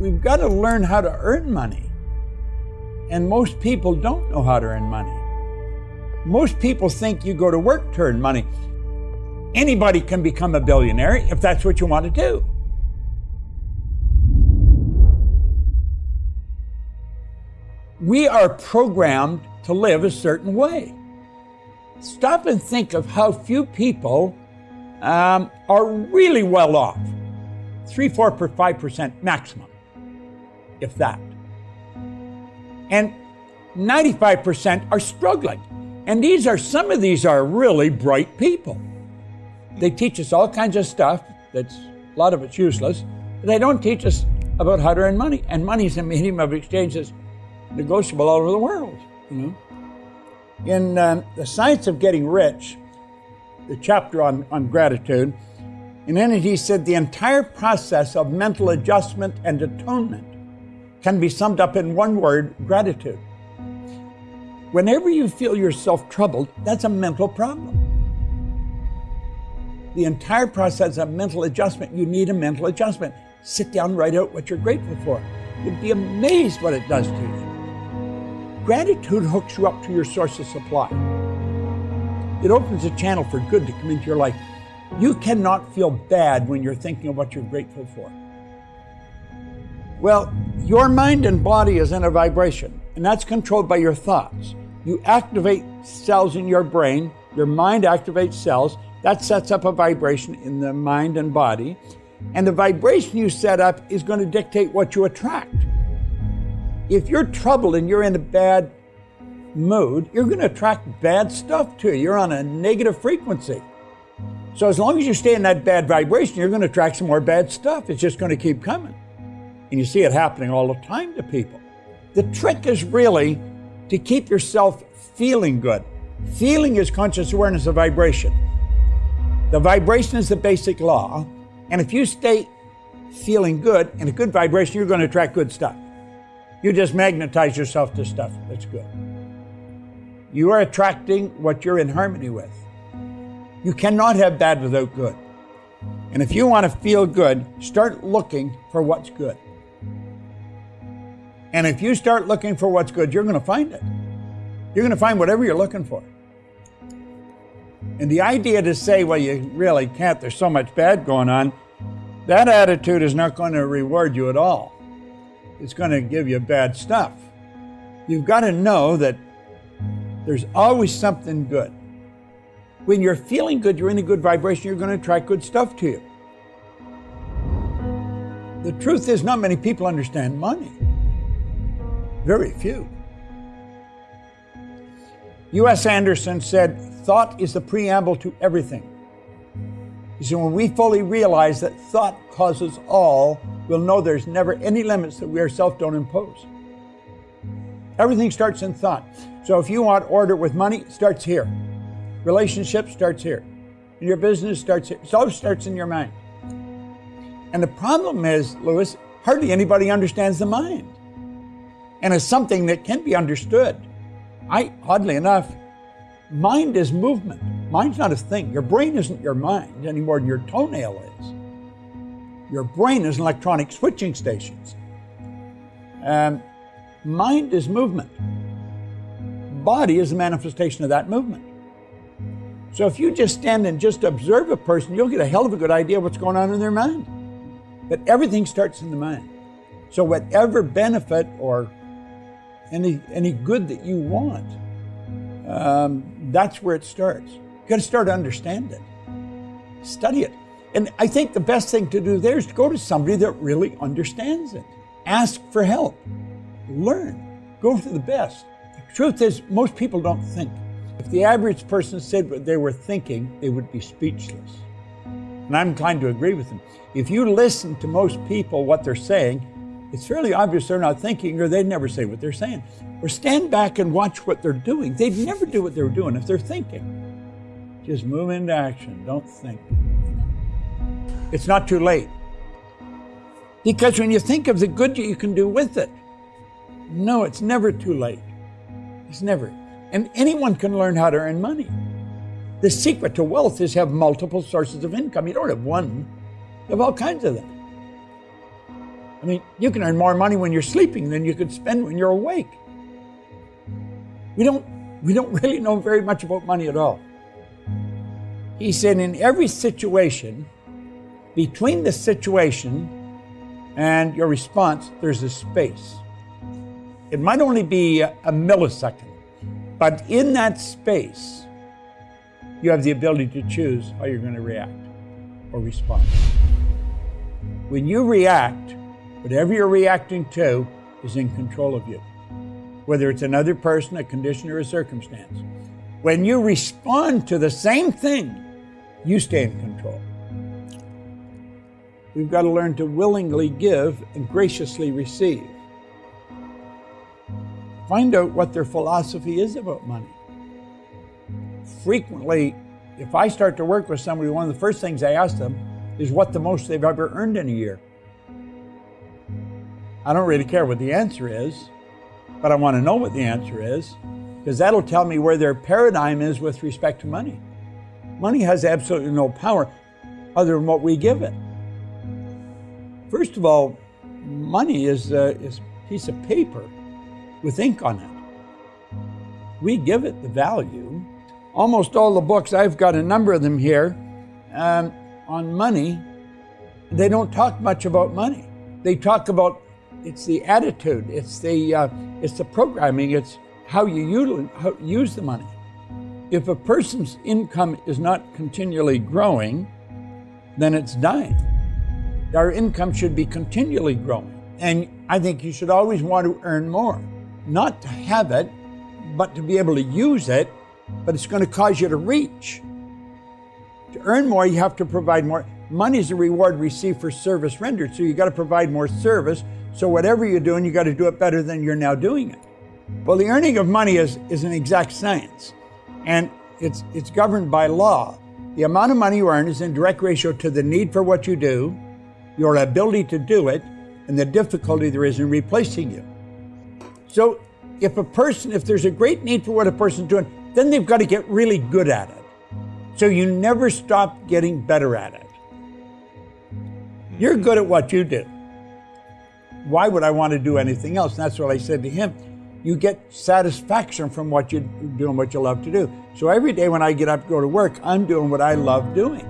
we've got to learn how to earn money. And most people don't know how to earn money. Most people think you go to work to earn money. Anybody can become a billionaire if that's what you want to do. We are programmed to live a certain way. Stop and think of how few people are really well off. 3-5% maximum, if that. And 95% are struggling. And some of these are really bright people. They teach us all kinds of stuff a lot of it's useless, but they don't teach us about how to earn money. And money is a medium of exchange that's negotiable all over the world. In The Science of Getting Rich, the chapter on gratitude, in it he said the entire process of mental adjustment and atonement can be summed up in one word: gratitude. Whenever you feel yourself troubled, that's a mental problem. The entire process of mental adjustment, you need a mental adjustment. Sit down, write out what you're grateful for. You'd be amazed what it does to you. Gratitude hooks you up to your source of supply. It opens a channel for good to come into your life. You cannot feel bad when you're thinking of what you're grateful for. Well, your mind and body is in a vibration, and that's controlled by your thoughts. You activate cells in your brain, your mind activates cells, that sets up a vibration in the mind and body, and the vibration you set up is going to dictate what you attract. If you're troubled and you're in a bad mood, you're going to attract bad stuff to you. You're on a negative frequency. So as long as you stay in that bad vibration, you're going to attract some more bad stuff. It's just going to keep coming. And you see it happening all the time to people. The trick is really to keep yourself feeling good. Feeling is conscious awareness of vibration. The vibration is the basic law. And if you stay feeling good, in a good vibration, you're going to attract good stuff. You just magnetize yourself to stuff that's good. You are attracting what you're in harmony with. You cannot have bad without good. And if you want to feel good, start looking for what's good. And if you start looking for what's good, you're going to find it. You're going to find whatever you're looking for. And the idea to say, well, you really can't, there's so much bad going on, that attitude is not going to reward you at all. It's going to give you bad stuff. You've got to know that there's always something good. When you're feeling good, you're in a good vibration, you're going to attract good stuff to you. The truth is, not many people understand money. Very few. U.S. Anderson said, thought is the preamble to everything. He said, when we fully realize that thought causes all, we'll know there's never any limits that we ourselves don't impose. Everything starts in thought. So if you want order with money, it starts here. Relationship starts here. And your business starts here. It all starts in your mind. And the problem is, Lewis, hardly anybody understands the mind. And it's something that can be understood. Oddly enough, mind is movement. Mind's not a thing. Your brain isn't your mind any more than your toenail is. Your brain is an electronic switching stations. Mind is movement. Body is a manifestation of that movement. So if you just stand and just observe a person, you'll get a hell of a good idea what's going on in their mind. But everything starts in the mind. So whatever benefit or any good that you want, that's where it starts. You've got to start to understand it. Study it. And I think the best thing to do there is to go to somebody that really understands it. Ask for help. Learn. Go to the best. The truth is, most people don't think. If the average person said what they were thinking, they would be speechless. And I'm inclined to agree with them. If you listen to most people, what they're saying, it's fairly obvious they're not thinking, or they'd never say what they're saying. Or stand back and watch what they're doing. They'd never do what they were doing if they're thinking. Just move into action. Don't think. It's not too late. Because when you think of the good you can do with it, no, it's never too late. It's never. And anyone can learn how to earn money. The secret to wealth is have multiple sources of income. You don't have one. You have all kinds of them. I mean, you can earn more money when you're sleeping than you could spend when you're awake. We don't really know very much about money at all. He said in every situation, between the situation and your response, there's a space. It might only be a millisecond, but in that space, you have the ability to choose how you're going to react or respond. When you react, whatever you're reacting to is in control of you, whether it's another person, a condition, or a circumstance. When you respond to the same thing, you stay in control. We've got to learn to willingly give and graciously receive. Find out what their philosophy is about money. Frequently, if I start to work with somebody, one of the first things I ask them is what the most they've ever earned in a year. I don't really care what the answer is, but I want to know what the answer is, because that'll tell me where their paradigm is with respect to money. Money has absolutely no power other than what we give it. First of all, money is a piece of paper with ink on it. We give it the value. Almost all the books, I've got a number of them here, on money, they don't talk much about money. They talk about it's the attitude, it's the programming, it's how you use the money. If a person's income is not continually growing, then it's dying. Our income should be continually growing. And I think you should always want to earn more. Not to have it, but to be able to use it, but it's going to cause you to reach. To earn more, you have to provide more. Money is a reward received for service rendered, so you got to provide more service. So whatever you're doing, you got to do it better than you're now doing it. Well, the earning of money is an exact science, and it's governed by law. The amount of money you earn is in direct ratio to the need for what you do, your ability to do it, and the difficulty there is in replacing you. So if there's a great need for what a person's doing, then they've got to get really good at it. So you never stop getting better at it. You're good at what you do. Why would I want to do anything else? And that's what I said to him. You get satisfaction from what you're doing, what you love to do. So every day when I get up to go to work, I'm doing what I love doing.